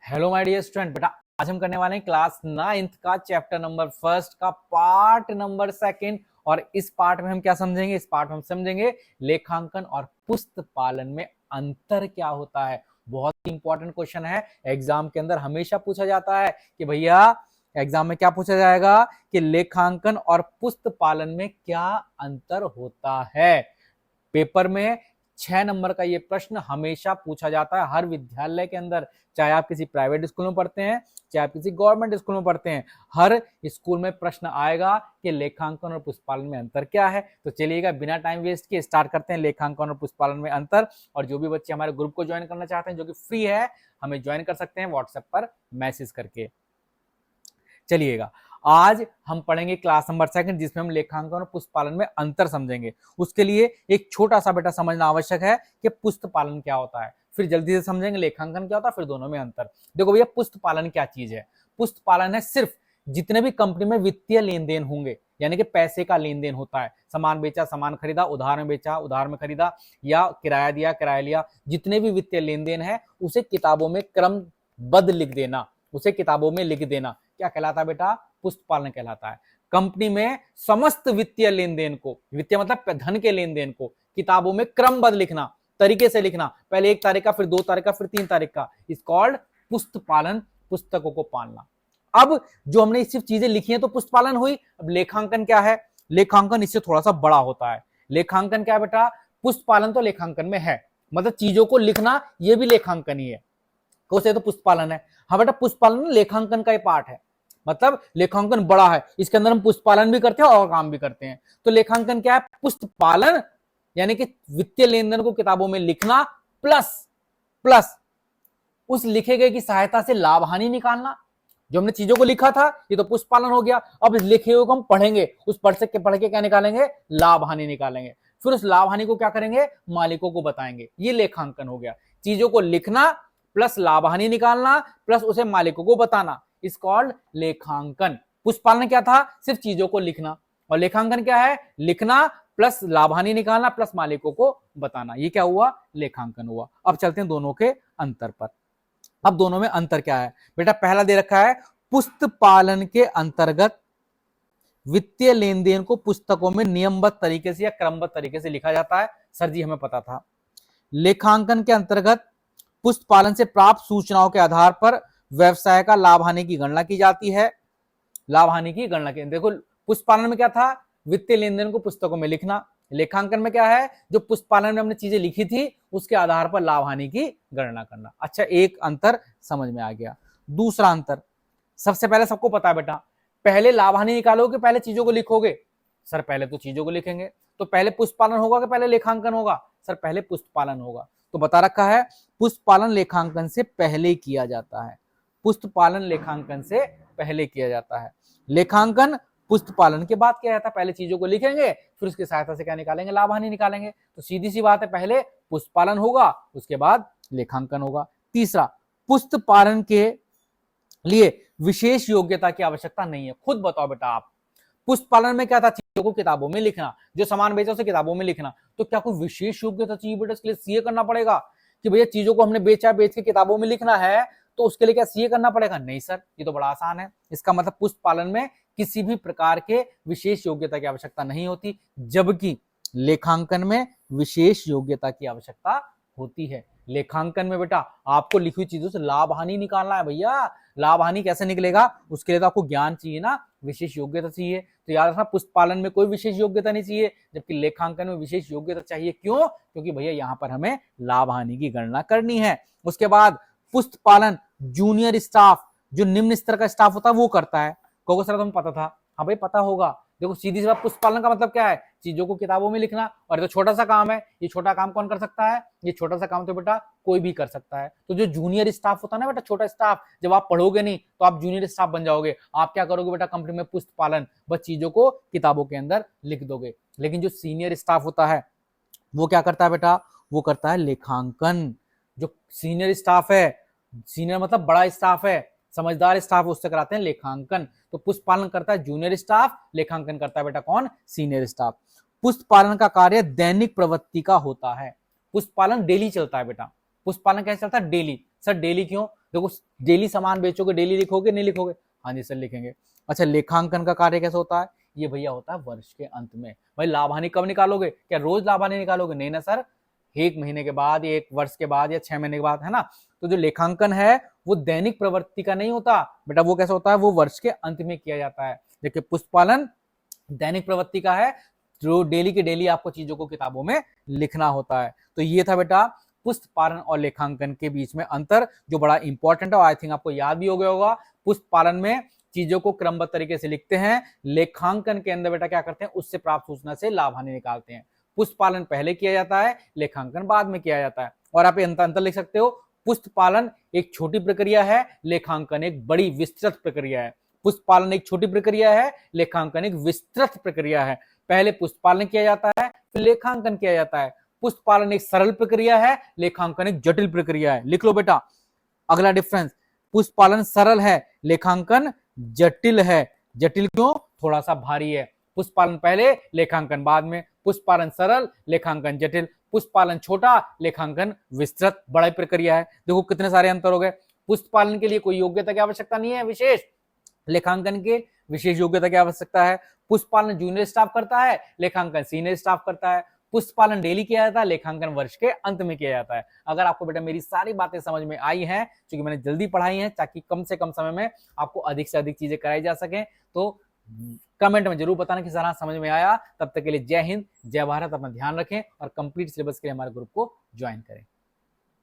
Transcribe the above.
Hello my dear student, बेटा आज हम करने वाले हैं क्लास 9th का चैप्टर नंबर फर्स्ट का पार्ट नंबर सेकंड। और इस पार्ट में हम क्या समझेंगे? इस पार्ट में हम समझेंगे लेखांकन और पुस्त पालन में अंतर क्या होता है। बहुत ही इंपॉर्टेंट क्वेश्चन है, एग्जाम के अंदर हमेशा पूछा जाता है कि भैया एग्जाम में क्या पूछा जाएगा कि लेखांकन और पुस्त पालन में क्या अंतर होता है। पेपर में 6 नंबर का ये प्रश्न हमेशा पूछा जाता है हर विद्यालय के अंदर, चाहे आप किसी प्राइवेट स्कूल में पढ़ते हैं चाहे आप किसी गवर्नमेंट स्कूल में पढ़ते हैं, हर स्कूल में प्रश्न आएगा कि लेखांकन और पुस्तपालन में अंतर क्या है। तो चलिएगा बिना टाइम वेस्ट किए स्टार्ट करते हैं लेखांकन और पुस्तपालन में अंतर। और जो भी बच्चे हमारे ग्रुप को ज्वाइन करना चाहते हैं जो कि फ्री है, हमें ज्वाइन कर सकते हैं व्हाट्सएप पर मैसेज करके। चलिएगा आज हम पढ़ेंगे क्लास नंबर सेकंड जिसमें हम लेखांकन और पुस्तपालन में अंतर समझेंगे। उसके लिए एक छोटा सा बेटा समझना आवश्यक है कि पुस्तपालन क्या होता है, फिर जल्दी से समझेंगे लेखांकन क्या होता है, फिर दोनों में अंतर। देखो भैया पुस्तपालन क्या चीज है? पुस्तपालन है सिर्फ जितने भी कंपनी में वित्तीय लेन देन होंगे, यानी कि पैसे का लेन देन होता है, सामान बेचा सामान खरीदा, उधार में बेचा उधार में खरीदा, या किराया दिया किराया लिया, जितने भी वित्तीय लेन देन है उसे किताबों में क्रमबद्ध लिख देना, उसे किताबों में लिख देना क्या कहलाता है बेटा? पुस्तपालन कहलाता है। कंपनी में समस्त वित्तीय लेन देन को, वित्तीय मतलब धन के लेन देन को किताबों में क्रमबद्ध लिखना, तरीके से लिखना, पहले 1 तारीख का, फिर 2 तारीख का, फिर 3 तारीख का, इज कॉल्ड पुस्तपालन, पुस्तकों को पालना। अब जो हमने सिर्फ चीजें लिखी हैं तो पुस्तपालन हुई। अब लेखांकन क्या है? लेखांकन इससे थोड़ा सा बड़ा होता है। लेखांकन क्या है बेटा? पुस्तपालन तो लेखांकन में है, मतलब चीजों को लिखना यह भी लेखांकन ही है, कोसे तो पुस्तपालन है। हाँ बेटा पुस्तपालन लेखांकन का ही पार्ट है, मतलब लेखांकन बड़ा है, इसके अंदर हम पुस्तपालन भी करते हैं और काम भी करते हैं। तो लेखांकन क्या है? पुस्तपालन यानी कि वित्तीय लेन देन को किताबों में लिखना प्लस प्लस उस लिखे गए की सहायता से लाभ हानि निकालना। जो हमने चीजों को लिखा था ये तो पुस्तपालन हो गया, अब इस लिखे हुए को हम पढ़ेंगे, उस पढ़ के क्या निकालेंगे? लाभ हानि निकालेंगे। फिर उस लाभ हानि को क्या करेंगे? मालिकों को बताएंगे। ये लेखांकन हो गया, चीजों को लिखना प्लस लाभ हानि निकालना प्लस उसे मालिकों को बताना, इज कॉल्ड लेखांकन। पुस्तपालन क्या था? सिर्फ चीजों को लिखना। और लेखांकन क्या है? लिखना प्लस लाभ हानि निकालना प्लस मालिकों को बताना। ये क्या हुआ? लेखांकन हुआ। अब चलते हैं दोनों के अंतर पर। अब दोनों में अंतर क्या है बेटा? पहला दे रखा है पुस्तपालन के अंतर्गत वित्तीय लेन देन को पुस्तकों में नियमबद्ध तरीके से या क्रमबद्ध तरीके से लिखा जाता है। सर जी हमें पता था। लेखांकन के अंतर्गत पुस्तपालन से प्राप्त सूचनाओं के आधार पर व्यवसाय का लाभ हानि की गणना की जाती है। लाभ हानि की गणना की, देखो पुस्तपालन में क्या था? वित्तीय लेन देन को पुस्तकों में लिखना। लेखांकन में क्या है? जो पुस्तपालन में हमने चीजें लिखी थी उसके आधार पर लाभ हानि की गणना करना। अच्छा, एक अंतर समझ में आ गया। दूसरा अंतर, सबसे पहले सबको पता है बेटा, पहले लाभ हानि निकालोगे पहले चीजों को लिखोगे? सर पहले तो चीजों को लिखेंगे। तो पहले पुस्तपालन होगा कि पहले लेखांकन होगा? सर पहले पुस्तपालन होगा। तो बता रखा है पुस्तपालन लेखांकन से पहले किया जाता है। पुस्तपालन लेखांकन से पहले किया जाता है, लेखांकन पुस्तपालन के बाद क्या जाता है? पहले चीजों को लिखेंगे फिर उसकी सहायता से क्या निकालेंगे? लाभ हानि निकालेंगे। तो सीधी सी बात है, पहले पुस्तपालन होगा उसके बाद लेखांकन होगा। तीसरा, पुस्तपालन के लिए विशेष योग्यता की आवश्यकता नहीं है। खुद बताओ बेटा आप, पुस्तपालन में क्या था? चीजों को किताबों में लिखना, जो सामान बेचा उसे किताबों में लिखना। तो क्या कोई विशेष योग्यता चाहिए बेटा? इसके लिए सीए करना पड़ेगा कि भैया चीजों को हमने बेचा, बेच के किताबों में लिखना है, तो उसके लिए क्या सीए करना पड़ेगा? नहीं सर, ये तो बड़ा आसान है। इसका मतलब पुस्तपालन में किसी भी प्रकार के विशेष योग्यता की आवश्यकता नहीं होती, जबकि लेखांकन में विशेष योग्यता की आवश्यकता होती है। लेखांकन में बेटा आपको लिखी हुई चीजों से लाभ हानि निकालना है। भैया लाभ हानि कैसे निकलेगा? उसके लिए तो आपको ज्ञान चाहिए ना, विशेष योग्यता चाहिए। तो याद रखना पुस्तपालन में कोई विशेष योग्यता नहीं चाहिए, जबकि लेखांकन में विशेष योग्यता चाहिए। क्यों? क्योंकि भैया यहाँ पर हमें लाभ हानि की गणना करनी है। उसके बाद पुस्तपालन जूनियर स्टाफ, जो निम्न स्तर का स्टाफ होता है वो करता है। कहोगे सर तुम्हें पता था? हाँ भाई पता होगा। देखो सीधी सी बात, पुस्तपालन का मतलब क्या है? चीजों को किताबों में लिखना। और ये तो छोटा सा काम है, ये छोटा काम कौन कर सकता है? ये छोटा सा काम तो बेटा कोई भी कर सकता है। तो जो जूनियर स्टाफ होता है ना बेटा, छोटा स्टाफ, जब आप पढ़ोगे नहीं तो आप जूनियर स्टाफ बन जाओगे। आप क्या करोगे बेटा? कंपनी में पुस्तपालन, बस चीजों को किताबों के अंदर लिख दोगे। लेकिन जो सीनियर स्टाफ होता है वो क्या करता है बेटा? वो करता है लेखांकन। जो सीनियर स्टाफ है, सीनियर मतलब बड़ा स्टाफ है, समझदार स्टाफ, उससे कराते हैं लेखांकन। तो पुस्तपालन करता है जूनियर स्टाफ, लेखांकन करता है बेटा कौन? Senior staff. पुस्तपालन का कार्य दैनिक प्रवृत्ति का होता है। पुस्तपालन डेली चलता है बेटा। पुस्तपालन कैसे चलता है? डेली। सर डेली क्यों? देखो डेली सामान बेचोगे, डेली लिखोगे नहीं लिखोगे? हाँ जी सर लिखेंगे। अच्छा लेखांकन का कार्य कैसे होता है? ये भैया होता है वर्ष के अंत में। भाई लाभ हानि कब निकालोगे? क्या रोज लाभ हानि निकालोगे? नहीं ना सर, 1 महीने के बाद, 1 वर्ष के बाद या 6 महीने के बाद, है ना। तो जो लेखांकन है वो दैनिक प्रवृत्ति का नहीं होता बेटा, वो कैसा होता है? वो वर्ष के अंत में किया जाता है। देखिए पुष्पालन दैनिक प्रवृत्ति का है, जो डेली के डेली आपको चीजों को किताबों में लिखना होता है। तो ये था बेटा पुस्त पालन और लेखांकन के बीच में अंतर, जो बड़ा इंपॉर्टेंट है और आई थिंक आपको याद भी हो गया होगा। पुस्त पालन में चीजों को क्रमबद्ध तरीके से लिखते हैं, लेखांकन के अंदर बेटा क्या करते हैं? उससे प्राप्त सूचना से लाभ हानि निकालते हैं। पुस्त पालन पहले किया जाता है, लेखांकन बाद में किया जाता है। और आप अंतर लिख सकते हो, पुस्त पालन एक छोटी प्रक्रिया है, लेखांकन एक बड़ी विस्तृत प्रक्रिया है। पुष्प पालन एक छोटी प्रक्रिया है, लेखांकन एक विस्तृत प्रक्रिया है। पहले पुष्प पालन किया जाता है, फिर लेखांकन किया जाता है। पुष्प पालन एक सरल प्रक्रिया है, लेखांकन एक जटिल प्रक्रिया है। लिख लो बेटा अगला डिफरेंस, पुष्प पालन सरल है, लेखांकन जटिल है। जटिल क्यों? थोड़ा सा भारी है। पुष्प पालन पहले, लेखांकन बाद में। पुष्प पालन सरल, लेखांकन जटिल। पुष्प पालन छोटा, लेखांकन विस्तृत। बड़ी प्रक्रिया है। देखो कितने सारे अंतर हो गए। पुष्प पालन के लिए कोई योग्यता की आवश्यकता नहीं है विशेष, लेखांकन के विशेष योग्यता की आवश्यकता है। पुष्प पालन जूनियर स्टाफ करता है, लेखांकन सीनियर स्टाफ करता है। पुष्प पालन डेली किया जाता है, लेखांकन वर्ष के अंत में किया जाता है। अगर आपको बेटा मेरी सारी बातें समझ में आई हैं, क्योंकि मैंने जल्दी पढ़ाई है ताकि कम से कम समय में आपको अधिक से अधिक चीजें कराई जा सके, तो कमेंट में जरूर बताना कि सर समझ में आया। तब तक के लिए जय हिंद, जय भारत। अपना ध्यान रखें और कंप्लीट सिलेबस के लिए हमारे ग्रुप को ज्वाइन करें।